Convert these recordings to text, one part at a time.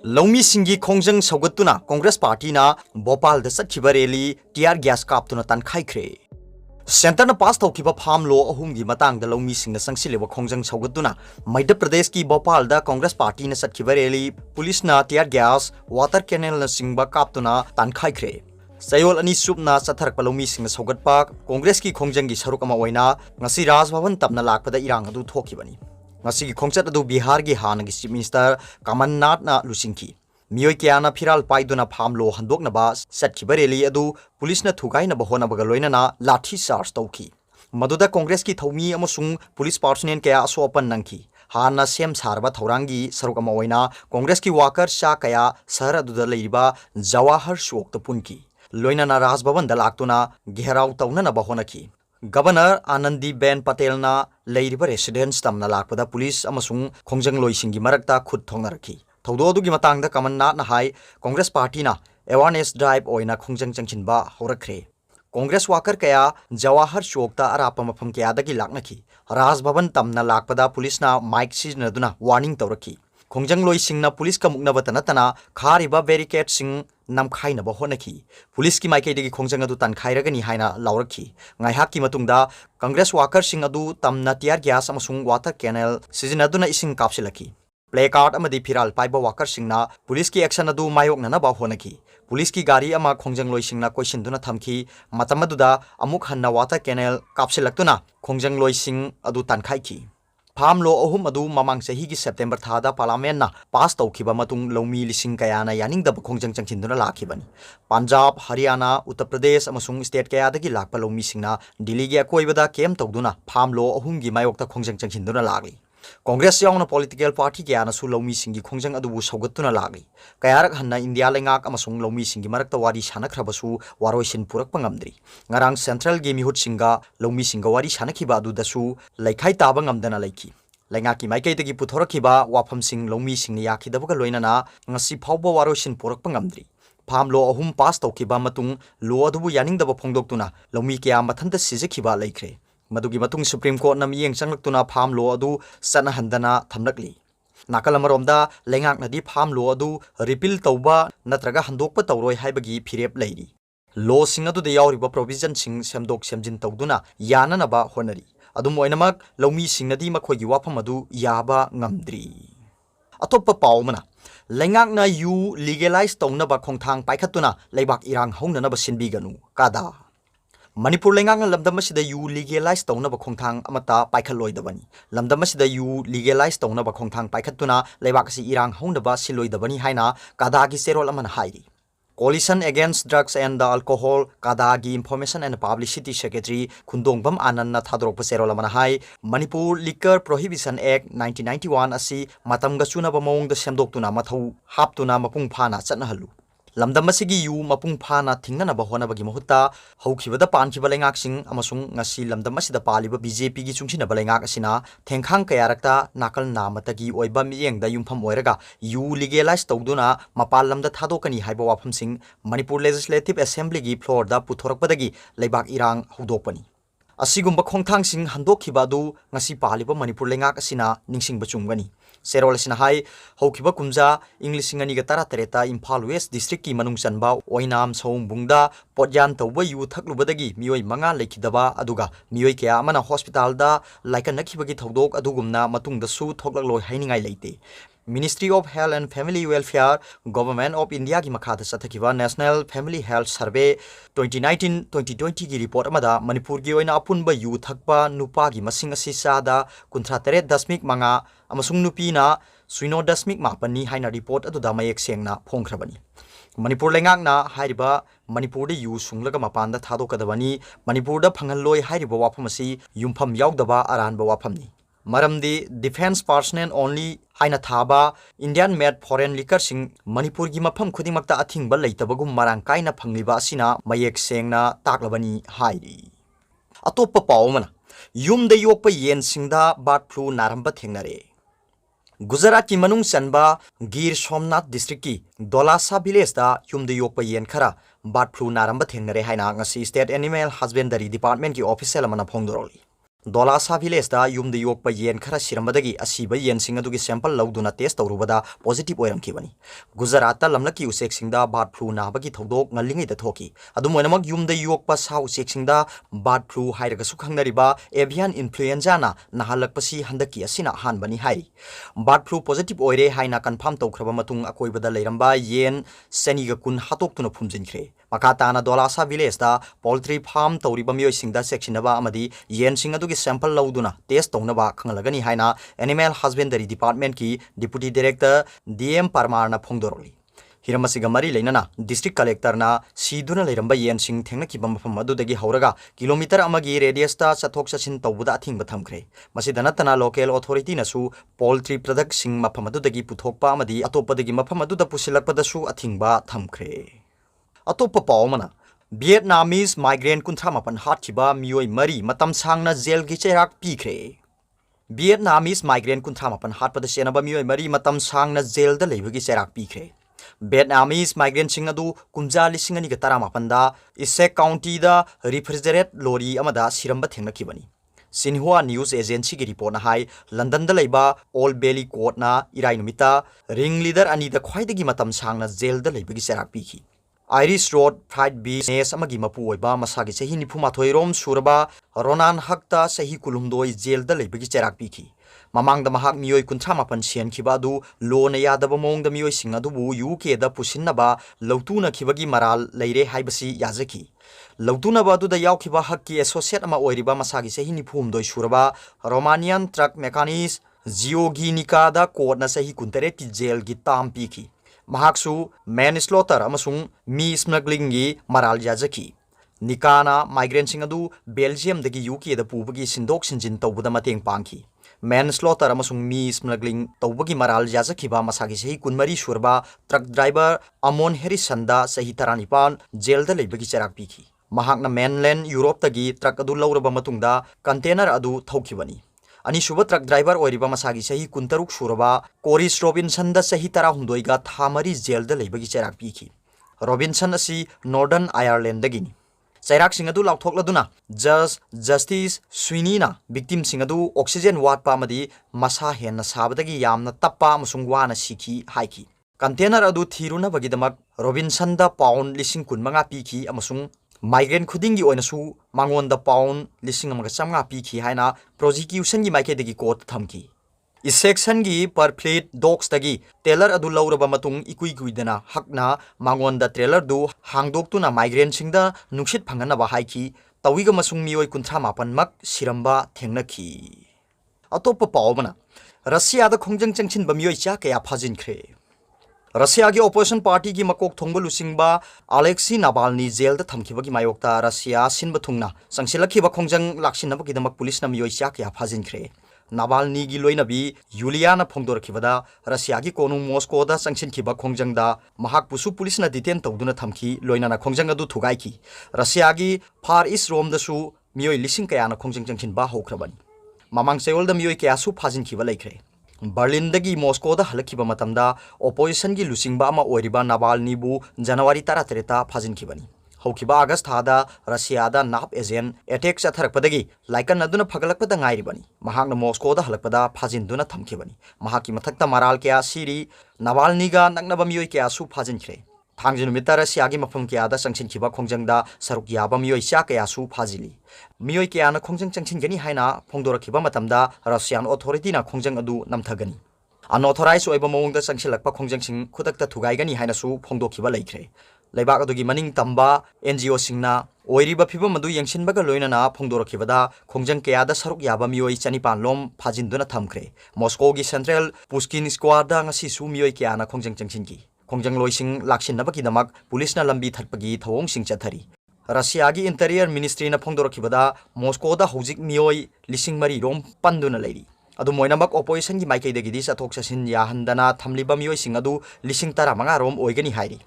लौमी सिंगी खोंजंग सौगतुना Congress party ना Bhopal the सचिव rally TR gas कापतुना तनखाइख्रे centre न पास तौखिबा फार्म लॉ अहुम की मतंग लौमी सिंह संगसिलेब खोंजंग सौगतुना मध्य प्रदेश की भोपाल द कांग्रेस पार्टी ने सचिव रैली पुलिस ना टीआर गैस वाटर कैनल न सिंगबा कापतुना तनखाइख्रे सयोल अनी सुबना चथरक लौमी सिंह सौगतपा कांग्रेस की खोंजंग की सरुक अमा ओइना ngasi राजभवन तमना लाकपदा इरांग अदु थोखिबनी ngasi की खोंचत अदु बिहार की हानगी चीफ मिनिस्टर कमलनाथ ना लुसिंखी मियोय क्याना फिराल पाइदुना फार्म लो हंदोकनबा सटखिबा रैली अदु पुलिस न थुगाइनबा होनबगा लोइनना लाठी चार्ज तौखी मदुदा कांग्रेस की थौमी अमसुंग पुलिस पर्सनेल कया असोपन नंखी हाना सेम सारबा थौरांगी सरुक अमा ओइना कांग्रेस की वाकर चा कया शहर अदुदा लेइबा जवाहर चौक त पुनकी लोइनना राजभवन द लाक्तुना घेराव तौननबा होनखी गवर्नर आनंदीबेन पटेलना लेइरिबा रेसिडेंस तमना लाकपदा पुलिस अमसुंग खोंजंग लोइसिंगी मरकता खुद थोंगनरखी थौदो अदुगी मतंगदा कमलनाथना हाई कांग्रेस पार्टीना अवेयरनेस ड्राइव ओइना खोंजंग चंगचिनबा होरखरे कांग्रेस वाकर कया जवाहर चौकता अराप मफम कयादगी लाकनखी राजभवन तमना लाकपदा पुलिसना माइक सिजनदुना वार्निंग तौरखी खोंजंग लोइसिंगना पुलिस का मुक्नबत नतना खारिबा बैरिकेड सिंग नमखाइनबा होनखी पुलिस की माइकैदगी खोंजंग अदु तनखाइरगनी हाइना लाउरखी ngaihakki matungda कांग्रेस वाकर सिंग अदु तमना टियर गैस अमसुंग वाटर कैनल सिजनदुना इसिंग कापसिलखी प्ले कार्ड अमदी फिराल पाइबा वाकर सिंगना पुलिस की एक्शन अदु मायोकननबा होनखी पुलिस की गाड़ी अमा खोंजंग लोइसिंगना कोइसिनदुना थमखी मतमदुदा अमुक हन्ना वाटर कैनल कापसिलक्तुना खोंजंग लोइसिंग अदु तनखाइखी फार्म लॉ अहुम अदु ममांग सही की सेप्टेम्बर थादा पार्लियामेंट ना पास तौखिबा मतुंग लौमी लिसिंग कयाना यानिंगदब खोंजंग चंगचिनदुना लाखिबनी पंजाब हरियाणा उत्तर प्रदेश अमसुंग स्टेट कयादगी लाकपा लौमी सिंगना दिल्ली की अकोइबदा केम तौदुना फार्म लॉ अहुम की मायोक्ता खोंजंग चंगचिनदुना लागली कांग्रेस यावना पॉलिटिकल पार्टी कयानासु लौमी सिंगी खोंजंग अदुबु सौगतुना लागली कयारक हन्ना इंडिया लेंगाक अमसुंग लौमी सिंगी मरकता वारी सानखरबसु वारोइसिन पुरकपा ngamdri ngarang central gi mihut singa लौमी सिंगा वारी सानखिबा अदुदसु लैखाइ ताबा ngamdana लैखि लेंगाकी माइकैदगी पुथोरखिबा वाफम सिंग लौमी सिंगनि याखिदबगा लोइनना ngasi phawba waroisin पुरकपा ngamdri फार्म लॉ अहुम पास तौखिबा मतुंग लॉ अदुबु यानिंगदबा फोंदोक्तुना लौमी कया मथंता सिजखिबा लैख्रे मदुगी मतुंग सुप्रीम कोर्ट नम येंग चंगलक्तुना फार्म लॉ अदु सनहंदना थमलकली नाकल अमरोमदा लेंगाकनदी फार्म लॉ अदु रिपील तौबा नत्रगा हंदोकपा तौरोय हाइबगी फिरेप लैरी लॉ सिंग अदुदा यावरिबा प्रोविजन सिंग सेमदोक सेमजिन तौदुना याननबा होनरी अदुम ओइनमक लौमी सिंगनदी मखोयगी वाफम अदु याबा ngamdri अतोप्पा पावमना लेंगाकना यू लीगलाइज तौनबा खोंथांग पाइखतुना लेबाक इरांग हौननबा सिनबिगनु कादा मणिपुर लेंगांग लमदमसिदा यू लीगलाइज तौनबा खोंथांग अमता पाइखलोइदबनी लमदमसिदा यू लीगलाइज तौनबा खोंथांग पाइखतुना लेबाकसि इरांग हौनबा सिलोइदबनी हाइना कादागी सेरोल अमन हाइरी Coalition Against Drugs and the Alcohol Kadagi Information and Publicity Secretary Khundongbam Anandna thadrokpa serolamana hai Manipur Liquor Prohibition Act 1991 asi matamga chunaba mawongda semdoktuna mathau haptuna mapung phana chatnahalu lamdam asigi yu mapung phana thingnanaba honabagi mahutta hokhibada pankhiba lengak sing amasung ngasi lamdam asida paliba BJP gi chungsinaba lengak asina thengkhang kayarakta nakal namatagi oiba miyengda yumpham oiraga yu legalize tawduna mapal lamda thadokani haiba wafam sing Manipur Legislative Assembly gi floor da puthorakpadagi leibak irang hodopani asigumba khongthang sing handokhiba du ngasi paliba Manipur lengak asina ningsingba chungani सेरोल Cina high हौखिबा कुमजा इंग्लिशिंग अनिगा तरा तरेता Imphal waste district की मनुंग चनबा ओइनाम सौंबुंगदा पोटयान तौबा यु थकलुबदगी मियोय मंगा लेखिदबा अदुगा मियोय कया अमना hospital दा लाइका नखिबगी थौदोक अदुगुमना मतुंगदसु थोकलक्लोय हाइनिंगाय लेते Ministry of Health and Family Welfare Government of India की मखादा सथकिबा National Family Health Survey 2019-2020 की report अमदा Manipur की ओइना अपुनबा यु थकपा नुपा की मसिंग असि सादा 39.5 अमसुंग नुपीना 0.5 हाइना रिपोर्ट अदुदा मयेक सेंगना फोंख्रबनी मणिपुर लेंगाकना हाइरिबा मणिपुर यु सुंगलगा मपानदा थादोकदबनी मणिपुर दा फंगललोय हाइरिबा वाफम असि युमफम यावदबा अरानबा वाफमनी मरमदी डिफेंस पर्सनल ओनली हाइना थाबा इंडियन मेड फॉरेन लिकर सिंग मणिपुर की मफम खुदिमक्ता अथिंगबा लेतबगुम मरांग काइना फंगलिबा असिना मयेक सेंगना ताकलबनी हाइरी अतोप्पा पावमना युमदा योक्पा येन सिंगदा बर्ड फ्लू नारंबा थेंगनरे गुजरात की मनुंग चनबा गिर सोमनाथ डिस्ट्रिक्ट की दोलासा विलेज दा युमदा योक्पा येन खरा बर्ड फ्लू नारंबा थेंगनरे हाइना ngasi state animal husbandry department की ऑफिशियल अमना फोंदोरली Dolasa village da yum de yok pa yen khara sirambadagi asiba yen sing adugi sample lawduna test tawrubada positive oiram kibani Gujarat ta lamna ki usek singda bird flu na bagi thodok ngalingai da thoki adu moinamak yum de yok pa sa usek singda bird flu hairaga su khangnariba avian influenza na nahalak pasi handaki asina hanbani hai bird flu positive oire haina confirm tawkhraba matung akoibada leiramba yen seniga kun hatok tuna phumjinkhre Makatana Dolasa village da poultry farm tawriba mioi singda sectionaba amadi yen sing adugi sample lawduna test tawnaba khanglagani haina animal husbandry department ki deputy director DM Parmar na phongdoroli Hiramasiga mari leinana district collector na siduna leiramba yen sing thengna kibam mafam adudagi hauraga kilometer amagi radius ta chathok chachin tawbuda athingba thamkhre masidana tana local authority na su poultry product sing mafam adudagi puthokpa amadi atopadagi mafam aduda pusilakpada su athingba thamkhre Atoppa paumana Vietnamese migrant kuntra mapan hatchiba mioi mari matam sangna jail gi cherak pikre Vietnamese migrant kuntra mapan hatpada senaba mioi mari matam sangna jail da leibagi cherak pikre Vietnamese migrant sing adu kumja lisingani ga tara mapanda Essex county da refrigerated lorry amada siramba thengna kibani Sinhua News Agency ki report na hai London da leiba Old Bailey Court na irai numita ringleader ani da khwaidagi matam sangna jail da leibagi cherak pikhi Irish Road Fried Business amagi mapu oiba masagi sehi nipumathoi rom suraba Ronan Hakta sehi kulumdoi jail da leibagi cherak pikhi mamang da mahak mioi kuntra mapan sian khiba du lo na yadaba mong da mioi singa du bu UK da pusinnaba lautuna khibagi maral leire haibasi yazaki lautuna ba du da yaw khiba hakki associate ama oiriba masagi sehi nipumdoi suraba Romanian truck mechanics Georginica da court na sehi kuntare ki jail gi tam pikhi Mahaksu manslaughter amasung mi smuggling gi maral jazaki Nikana migrant sing adu Belgium dagi UK da pubagi sindok sinjin tawbuda mateng pangki manslaughter amasung mi smuggling tawbagi maral jazaki ba masagi sehi kunmari surba truck driver Amon Harrison da sehi taranipan jail da leibagi cherak pikhi mahakna mainland Europe tagi truck adu lawraba matungda container adu thawkibani Ani suba truck driver oiriba masagi sehi kuntaruk suraba Coris Robinson da sehi tara hundoiga thamari jail da leibagi cherak pikhi Robinson asi Northern Ireland dagini Chairak singadu lauthokladuna Justice Sweeney na victim singadu oxygen watpa amadi masa henna sabadagi yamna tappa amasung wana sikhi haiki container adu thiruna bagidamak Robinson da pound lising kunmanga pikhi amasung migrant khudingi oinasu mangon da pound lising amaga chamnga pikhi haina prosecution gi maike degi court thamki is section gi per plate dogs tagi tailor adu lawraba matung ikui guidana hakna mangon da trailer du hangdoktuna migrant singda nuksit phangana ba haiki tawiga masung mioi kunthra mapan mak siramba thengnakhi atoppa pawbana Russia da khongjang changchin ba mioi cha kaya phajin khre Russia ki opposition party ki makok thongba lusingba Alexei Navalny jail da thamkhiba ki mayokta Russia sinba thungna sangsilakhiba khongjang laksinaba ki damak police na miyoi cha kya phajin khre Navalny gi loinabi Yuliana phongdor khibada Russia ki konu Moscow da sangsin khiba khongjang da mahak pusu police na detain tawduna thamki loina na khongjang adu thugai ki Russia gi Far East Rom da su miyoi lising kaya na khongjang changchin ba hokrabani mamang Seoul da miyoi kya su phajin khiba laikre Berlin dagi Moscow da halakhiba matamda opposition gi lusingba ama oiriba Navalny bu January 13 phajin khibani haukiba August thada Russia da nap agent attack chatharakpadagi laikan aduna phagalakpada ngairibani mahakna Moscow da halakpada phajin duna thamkhibani mahaki mathakta maral kya siri Navalny ga naknaba miyoi kya su phajin khre thangjin numita Russia gi mafam kya da sangsin khiba khongjang da saruk yaba miyoi cha kya su phajili miyoi kya na khongjang changsin gani haina phongdorakhiba matamda Russian authority na khongjang adu namthagani unauthorized oiba mawong da sangsilakpa khongjang sing khudakta thugai gani haina su phongdokhiba laikre Laibak adugi maning tamba NGO singna oiriba phibam adu yangsinbaga loinana phongdorakhibada khongjang kaya da saruk yaba miyoi chanipan lom phajinduna thamkhre Moscow gi Central Pushkin Square da ngasi su miyoi kya na khongjang changsingi khongjang loising laksinabaki damak police na lambi tharpagi thawong sing chathari Russia gi Interior Ministry na phongdorakhibada Moscow da hojik miyoi lising mari rom panduna leiri adu moinamak opposition gi maikai degi dis athok chasin yahandana thamliba miyoi sing adu lising tara manga rom oigani hairi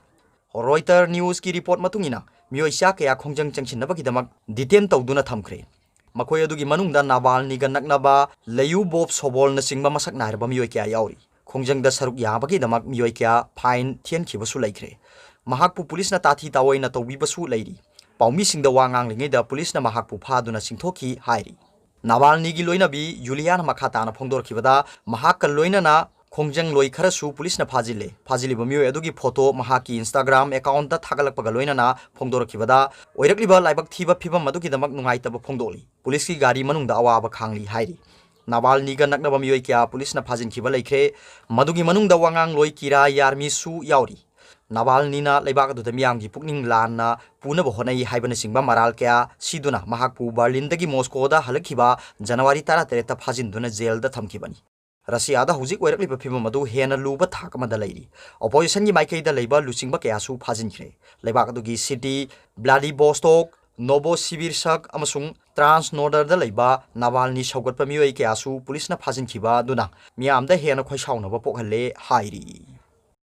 Reuters News ki report matungina miyoi sha kaya khongjang changsinabaki damak detain tawduna thamkhre makoi adugi manungda Navalny ga naknaba Leyu Bob Sobol na singba masak nairba miyoi kya yauri khongjang da saruk yabagi damak miyoi kya fine thien khibasu laikre mahakpu police na tathi tawoi na tawbi basu leiri paumi singda wangang lingai da police na mahakpu phaduna singthoki hairi नावाल्नीगी लोइनबी यूलियाना मखा ताना फोंदोरखिबदा महाक लोइनना खोंजंग लोई खरसु पुलिसना फाजिलिबा मियोय अदुगी photo महाकी Instagram account थागलपगा लोइनना फोंदोरखिबदा ओइरक्लिबा लाइबक थिबा फिबम अदुगिदमक नुंगाइतबा फोंदोली police की गाड़ी मनुंगदा अवाबा खांगली हाइरी नावाल्नीगा नकनबा मियोय क्या पुलिसना फाजिनखिबा लेख्रे मदुगी मनुंगदा वांगांग लोई किरा यारमीसु यावरी नावाल्नीना लेबागदुदा मियामगी पुकनिंग लानना पुनबा होनाई हाइबना सिंगबा moral क्या सिदुना महाकपु बर्लिनदगी मॉस्कोदा हलखिबा जनवरी 13 फाजिनदुना जेलदा थमखिबनी रसियादा हुजिक ओइरक्लिबा फिबम अदु हेना लुबा थाकमदा लैरी अपोजिशन की माइकैदा लैबा लुचिंगबा कयासु फाजिनख्रे लेबागदुगी सिटी व्लादिवोस्टोक नोवोसिबिर्स्क अमसुंग ट्रांसनोर्डरदा लैबा नावाल्नी सौगटपा मियोय कयासु पुलिसना फाजिनखिबा दुना मियामदा हेना खोइसाउनबा पोखले हाइरी।